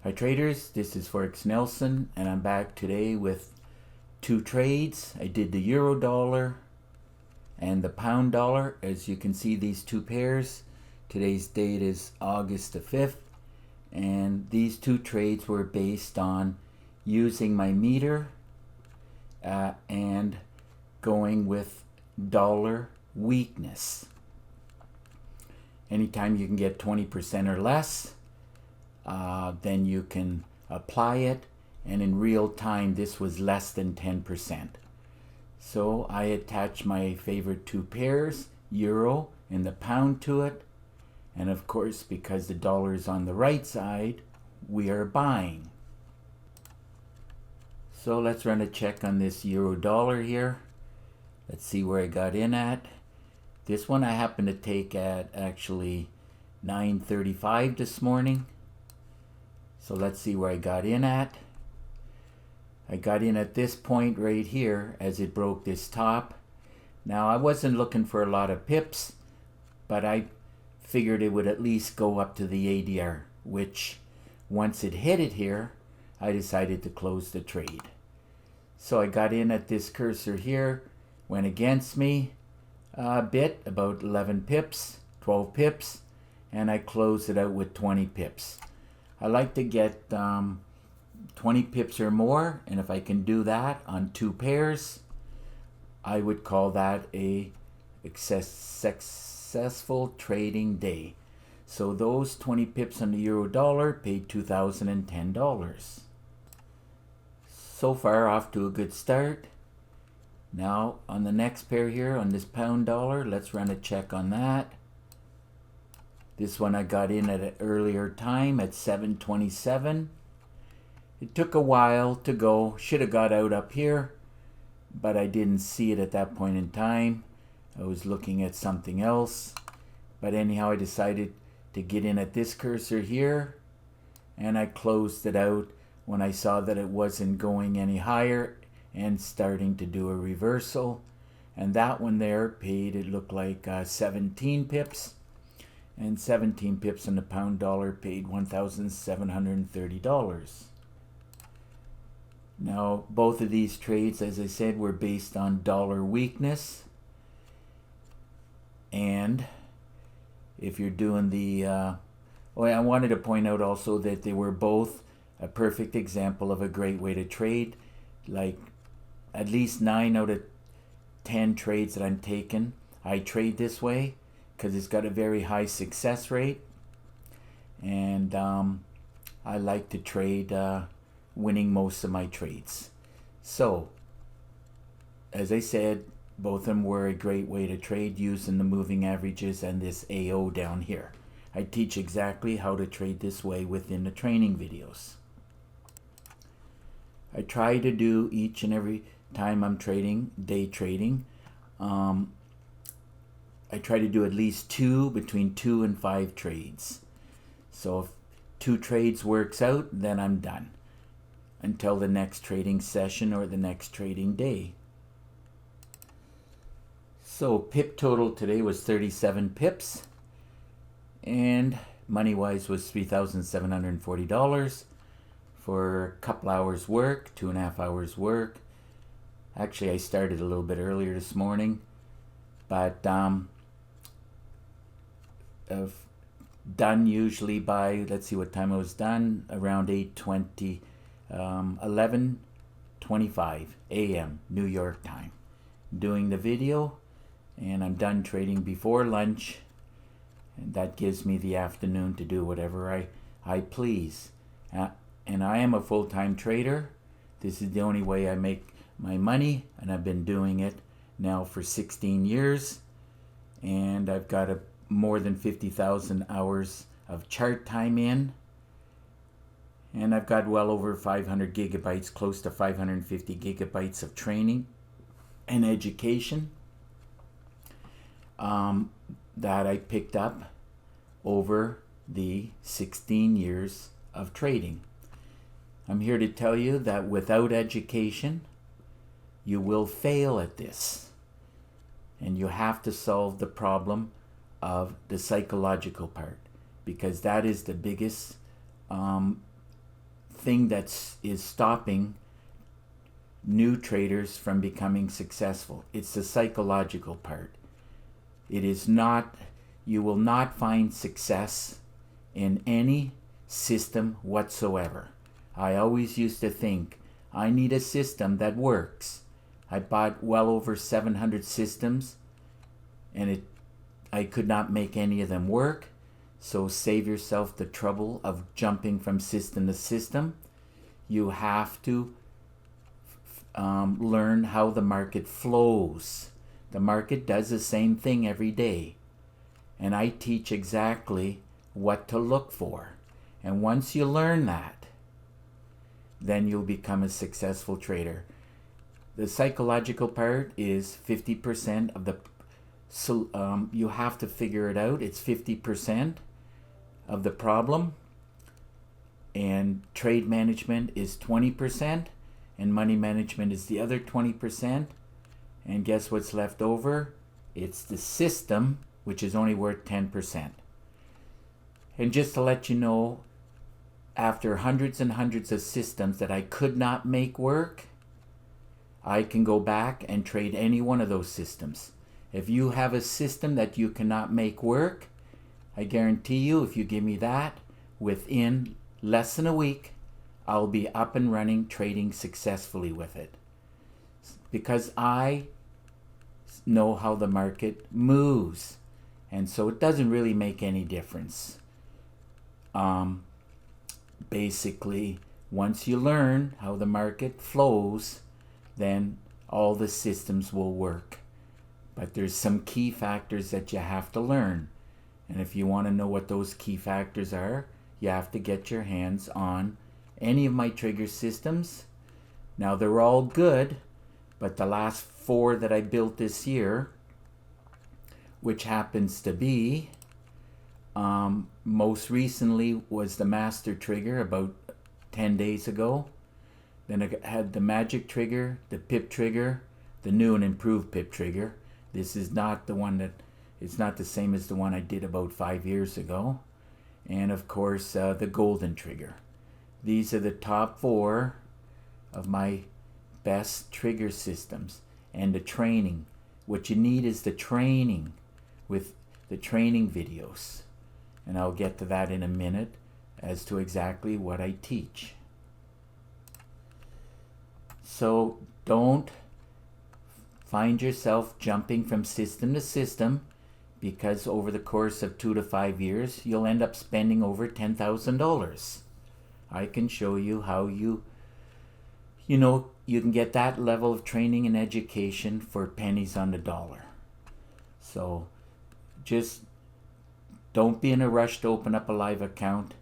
Hi traders, this is Forex Nelson and I'm back today with two trades. I did the euro dollar and the pound dollar. As you can see, these two pairs. Today's date is August the 5th, and these two trades were based on using my meter and going with dollar weakness. Anytime you can get 20% or less, then you can apply it, and in real time this was less than 10%. So I attached my favorite two pairs, euro and the pound, to it, and of course, because the dollar is on the right side, we are buying. So let's run a check on this euro dollar here. Let's see where I got in at. This one I happened to take at actually 9:35 this morning. So let's see where I got in at. I got in at this point right here as it broke this top. Now I wasn't looking for a lot of pips, but I figured it would at least go up to the ADR, which once it hit it here, I decided to close the trade. So I got in at this cursor here, went against me a bit, about 11 pips, 12 pips, and I closed it out with 20 pips. I like to get 20 pips or more, and if I can do that on two pairs, I would call that a successful trading day. So those 20 pips on the euro dollar paid $2,010. So far off to a good start. Now on the next pair here, on this pound dollar, let's run a check on that. This one I got in at an earlier time at 7:27. It took a while to go. Should have got out up here, but I didn't see it at that point in time. I was looking at something else. But anyhow, I decided to get in at this cursor here, and I closed it out when I saw that it wasn't going any higher and starting to do a reversal. And that one there paid, it looked like 17 pips. And 17 pips on the pound dollar paid $1,730. Now, both of these trades, as I said, were based on dollar weakness. And if you're doing the... I wanted to point out also that they were both a perfect example of a great way to trade. Like, at least 9 out of 10 trades that I'm taking, I trade this way, because it's got a very high success rate, and I like to trade winning most of my trades. So, as I said, both of them were a great way to trade using the moving averages and this AO down here. I teach exactly how to trade this way within the training videos. I try to do each and every time I'm trading, day trading, I try to do at least between 2 and 5 trades. So if 2 trades works out, then I'm done until the next trading session or the next trading day. So pip total today was 37 pips, and money-wise was $3,740 for a couple hours work, 2.5 hours work. Actually, I started a little bit earlier this morning, but done usually by, let's see what time I was done, around 11:25 a.m. New York time, doing the video, and I'm done trading before lunch, and that gives me the afternoon to do whatever I please. And I am a full-time trader. This is the only way I make my money, and I've been doing it now for 16 years, and I've got more than 50,000 hours of chart time in, and I've got well over 500 gigabytes, close to 550 gigabytes of training and education that I picked up over the 16 years of trading. I'm here to tell you that without education, you will fail at this. And you have to solve the problem of the psychological part, because that is the biggest thing is stopping new traders from becoming successful. It's the psychological part. It is not, you will not find success in any system whatsoever. I always used to think, I need a system that works. I bought well over 700 systems, and I could not make any of them work. So save yourself the trouble of jumping from system to system. You have to learn how the market flows. The market does the same thing every day. And I teach exactly what to look for. And once you learn that, then you'll become a successful trader. The psychological part is 50% of the, you have to figure it out. It's 50% of the problem. And trade management is 20%. And money management is the other 20%. And guess what's left over? It's the system, which is only worth 10%. And just to let you know, after hundreds and hundreds of systems that I could not make work, I can go back and trade any one of those systems. If you have a system that you cannot make work, I guarantee you, if you give me that, within less than a week, I'll be up and running, trading successfully with it. Because I know how the market moves. And so it doesn't really make any difference. Basically, once you learn how the market flows, then all the systems will work. But there's some key factors that you have to learn. And if you want to know what those key factors are, you have to get your hands on any of my trigger systems. Now they're all good, but the last 4 that I built this year, which happens to be, most recently was the master trigger about 10 days ago. Then I had the magic trigger, the pip trigger, the new and improved pip trigger. This is not the one that, it's not the same as the one I did about 5 years ago. And of course, the golden trigger. These are the top 4 of my best trigger systems. And the training. What you need is the training with the training videos. And I'll get to that in a minute as to exactly what I teach. So don't find yourself jumping from system to system, because over the course of 2 to 5 years, you'll end up spending over $10,000. I can show you how you can get that level of training and education for pennies on the dollar. So just don't be in a rush to open up a live account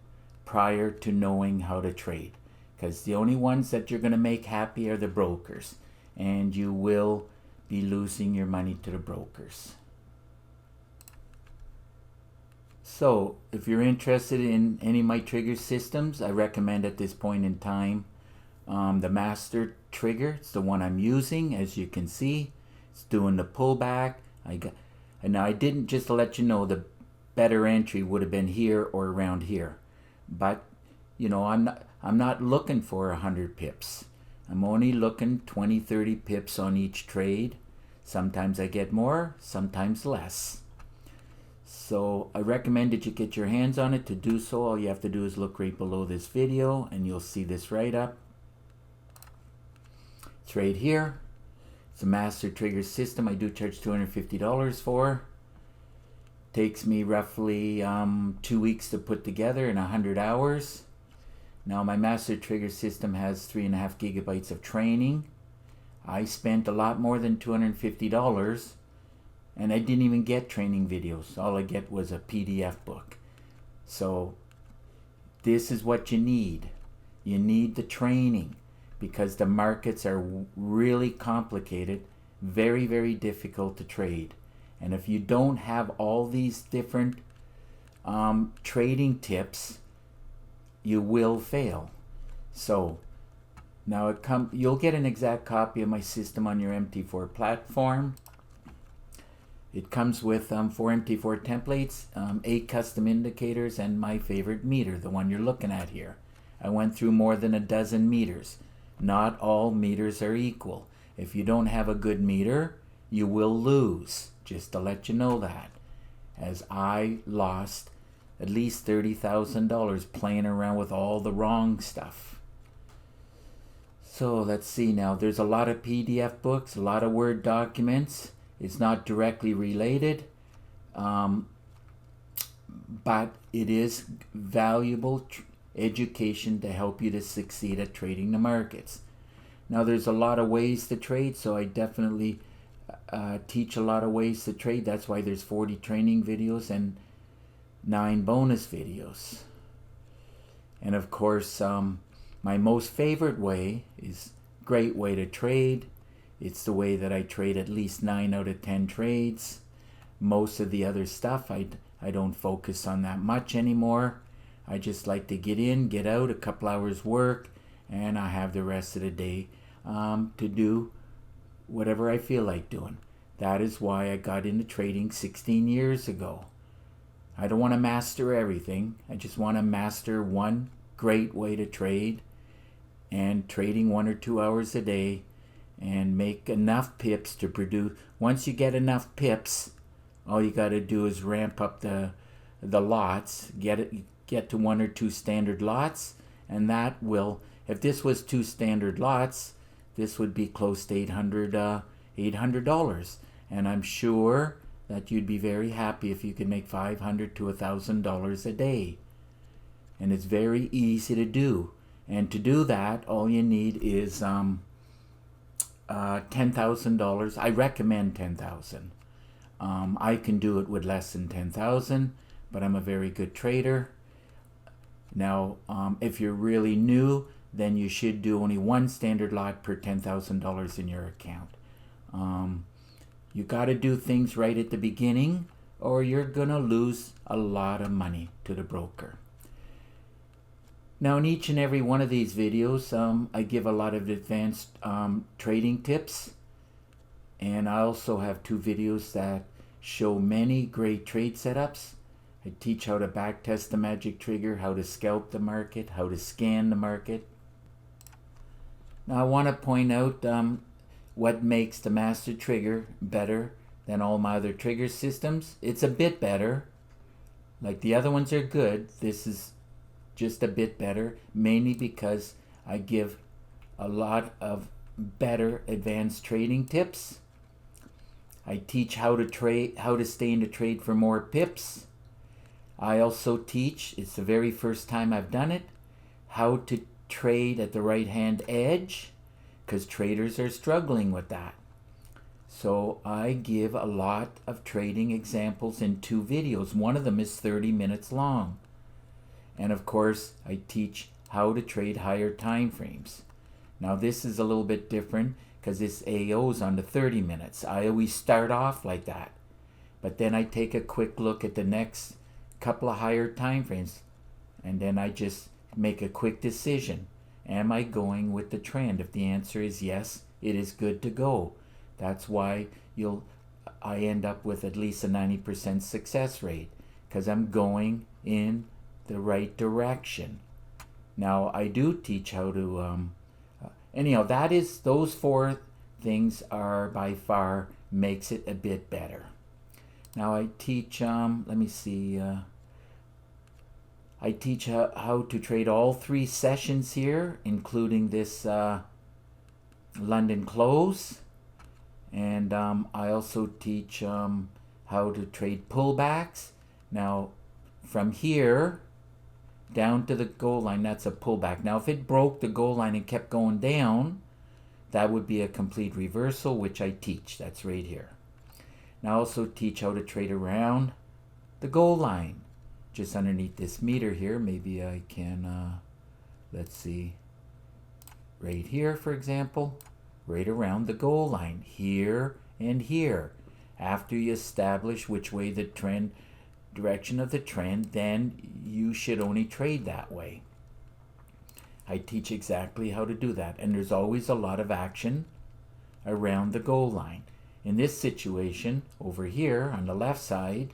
prior to knowing how to trade, because the only ones that you're going to make happy are the brokers, and you will be losing your money to the brokers. So if you're interested in any of my trigger systems, I recommend at this point in time the master trigger. It's the one I'm using. As you can see, it's doing the pullback. And now I didn't, just to let you know, the better entry would have been here or around here. But I'm not looking for 100 pips. I'm only looking 20, 30 pips on each trade. Sometimes I get more, sometimes less. So I recommend that you get your hands on it. To do so, all you have to do is look right below this video and you'll see this write-up. It's right here. It's a master trigger system. I do charge $250 for. Takes me roughly 2 weeks to put together in 100 hours. Now my master trigger system has 3.5 gigabytes of training. I spent a lot more than $250. And I didn't even get training videos. All I get was a PDF book. So this is what you need. You need the training, because the markets are really complicated, very, very difficult to trade. And if you don't have all these different trading tips, you will fail. So now you'll get an exact copy of my system on your MT4 platform. It comes with 4 MT4 templates, 8 custom indicators, and my favorite meter, the one you're looking at here. I went through more than a dozen meters. Not all meters are equal. If you don't have a good meter, you will lose, just to let you know that. As I lost at least $30,000 playing around with all the wrong stuff. So let's see now. There's a lot of PDF books, a lot of Word documents. It's not directly related, but it is valuable education to help you to succeed at trading the markets. Now there's a lot of ways to trade, so I definitely teach a lot of ways to trade. That's why there's 40 training videos and 9 bonus videos. And of course, my most favorite way is great way to trade. It's the way that I trade at least 9 out of 10 trades. Most of the other stuff I don't focus on that much anymore. I just like to get in, get out, a couple hours work, and I have the rest of the day to do whatever I feel like doing. That is why I got into trading 16 years ago. I don't want to master everything. I just want to master one great way to trade, and trading 1 or 2 hours a day and make enough pips to produce. Once you get enough pips, all you got to do is ramp up the lots, get to 1 or 2 standard lots, and that will, if this was 2 standard lots, this would be close to $800, and I'm sure that you'd be very happy if you could make $500 to $1,000 a day. And it's very easy to do. And to do that, all you need is $10,000. I recommend $10,000. I can do it with less than $10,000, but I'm a very good trader. Now, if you're really new, then you should do only 1 standard lot per $10,000 in your account. You got to do things right at the beginning, or you're going to lose a lot of money to the broker. Now, in each and every one of these videos, I give a lot of advanced trading tips. And I also have 2 videos that show many great trade setups. I teach how to backtest the magic trigger, how to scalp the market, how to scan the market. Now, I want to point out what makes the master trigger better than all my other trigger systems. It's a bit better. Like the other ones are good. This is just a bit better, mainly because I give a lot of better advanced trading tips. I teach how to trade, how to stay in the trade for more pips. I also teach, it's the very first time I've done it, how to trade at the right hand edge, because traders are struggling with that. So I give a lot of trading examples in 2 videos. One of them is 30 minutes long. And of course, I teach how to trade higher time frames. Now this is a little bit different because this AO is on the 30 minutes. I always start off like that. But then I take a quick look at the next couple of higher time frames. And then I just make a quick decision. Am I going with the trend? If the answer is yes, it is good to go. That's why I end up with at least a 90% success rate, because I'm going in the right direction. Now I do teach how to anyhow, those 4 things are by far makes it a bit better. Now I teach let me see, I teach how to trade all 3 sessions here, including this London close. And I also teach how to trade pullbacks. Now from here down to the goal line, that's a pullback. Now if it broke the goal line and kept going down, that would be a complete reversal, which I teach. That's right here. Now I also teach how to trade around the goal line, just underneath this meter here. Maybe I can, let's see, right here, for example, right around the goal line, here and here. After you establish which way the direction of the trend, then you should only trade that way. I teach exactly how to do that, and there's always a lot of action around the goal line. In this situation over here on the left side,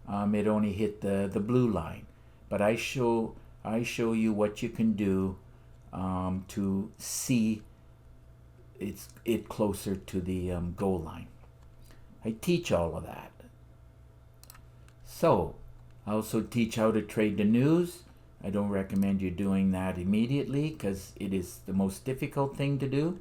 it only hit the blue line, but I show I show you what you can do to see it closer to the goal line. I teach all of that. So I also teach how to trade the news. I don't recommend you doing that immediately because it is the most difficult thing to do.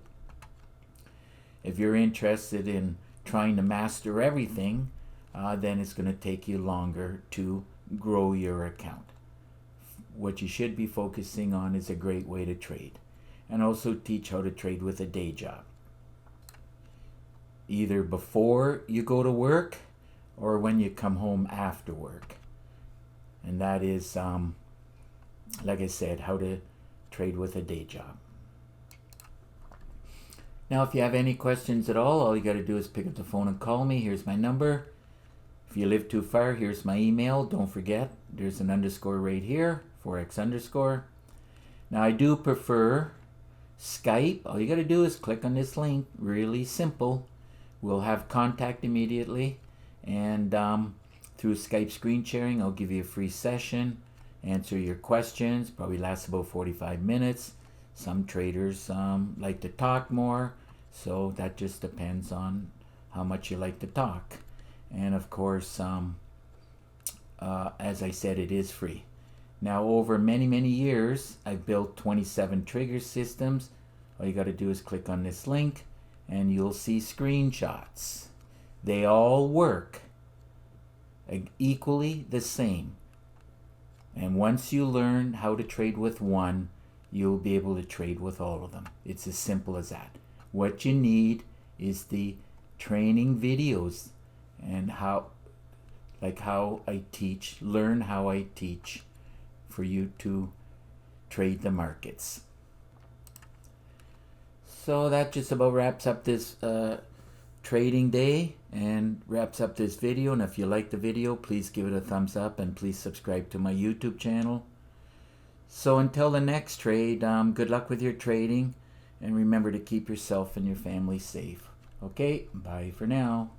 If you're interested in trying to master everything, then it's going to take you longer to grow your account. What you should be focusing on is a great way to trade. And also teach how to trade with a day job. Either before you go to work or when you come home after work. And that is, like I said, how to trade with a day job. Now, if you have any questions at all you got to do is pick up the phone and call me. Here's my number. If you live too far, here's my email. Don't forget, there's an underscore right here, Forex underscore. Now, I do prefer Skype. All you got to do is click on this link. Really simple. We'll have contact immediately. And through Skype screen sharing, I'll give you a free session, answer your questions. Probably lasts about 45 minutes. Some traders like to talk more, so that just depends on how much you like to talk. And of course, as I said, it is free. Now, over many years, I've built 27 trigger systems. All you got to do is click on this link and you'll see screenshots. They all work equally the same. And once you learn how to trade with one, you'll be able to trade with all of them. It's as simple as that. What you need is the training videos and how I teach, learn how I teach for you to trade the markets. So that just about wraps up this trading day and wraps up this video. And if you like the video, please give it a thumbs up and please subscribe to my YouTube channel. So until the next trade, good luck with your trading and remember to keep yourself and your family safe. Okay, bye for now.